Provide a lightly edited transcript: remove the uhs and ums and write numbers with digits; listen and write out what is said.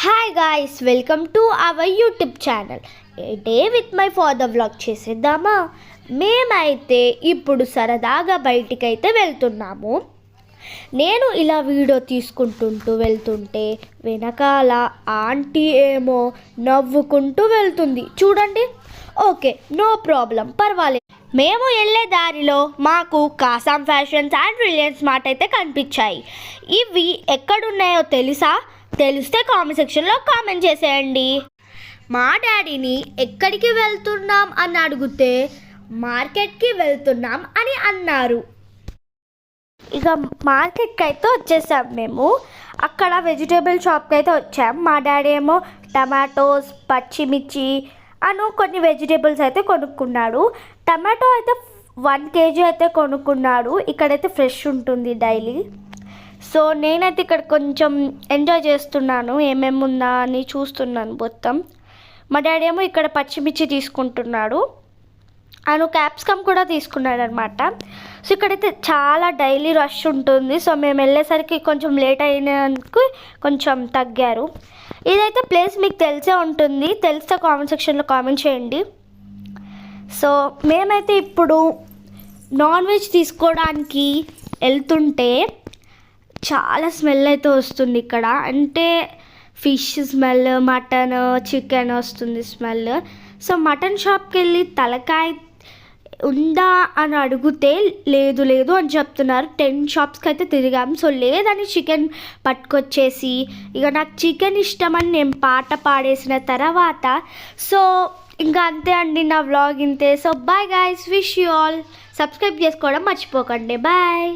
Hi guys, welcome to our YouTube channel. A day with my father vlog చేసేద్దామా? మేమైతే ఇప్పుడు సరదాగా బయటికైతే వెళ్తున్నాము. నేను ఇలా వీడియో తీసుకుంటూ వెళ్తుంటే వెనకాల ఆంటీ ఏమో నవ్వుకుంటూ వెళ్తుంది. చూడండి. ఓకే, నో ప్రాబ్లం, పర్వాలేదు. మేము వెళ్ళే దారిలో మాకు కాసాం ఫ్యాషన్స్ అండ్ రిలయన్స్ మార్ట్ అయితే కనిపించాయి. ఇవి ఎక్కడున్నాయో తెలిస్తే కామెంట్ సెక్షన్లో కామెంట్ చేసేయండి. మా డాడీని ఎక్కడికి వెళ్తున్నాం అని అడిగితే మార్కెట్కి వెళ్తున్నాం అని అన్నారు. ఇక మార్కెట్కి అయితే వచ్చేసాం మేము. అక్కడ వెజిటేబుల్ షాప్కి అయితే వచ్చాం. మా డాడీ ఏమో టమాటోస్, పచ్చిమిర్చి కొన్ని వెజిటేబుల్స్ అయితే కొనుక్కున్నాడు. టమాటో అయితే 1 kg అయితే కొనుక్కున్నాడు. ఇక్కడైతే ఫ్రెష్ ఉంటుంది డైలీ. సో నేనైతే ఇక్కడ కొంచెం ఎంజాయ్ చేస్తున్నాను, ఏమేమి ఉందా అని చూస్తున్నాను మొత్తం. మా డాడీ ఏమో ఇక్కడ పచ్చిమిర్చి తీసుకుంటున్నాడు, క్యాప్సికమ్ కూడా తీసుకున్నాడు అనమాట. సో ఇక్కడైతే చాలా డైలీ రష్ ఉంటుంది. సో మేము వెళ్ళేసరికి కొంచెం లేట్ అయినందుకు కొంచెం తగ్గారు. ఇదైతే ప్లేస్ మీకు తెలిసే ఉంటుంది, తెలిస్తే కామెంట్ సెక్షన్లో కామెంట్ చేయండి. సో మేమైతే ఇప్పుడు నాన్ వెజ్ తీసుకోవడానికి వెళ్తుంటే చాలా స్మెల్ అయితే వస్తుంది ఇక్కడ. అంటే ఫిష్ స్మెల్, మటన్, చికెన్ వస్తుంది స్మెల్. సో మటన్ షాప్కి వెళ్ళి తలకాయ ఉందా అని అడిగితే లేదు అని చెప్తున్నారు. 10 షాప్స్కి అయితే తిరిగాం. సో లేదని చికెన్ పట్టుకొచ్చేసి ఇక నాకు చికెన్ ఇష్టమని నేను పాట పాడేసిన తర్వాత సో ఇంకా అంతే అండి, నా వ్లాగ్ ఇంతే. So bye guys, wish you all. Subscribe చేసుకోవడం మర్చిపోకండి. బాయ్.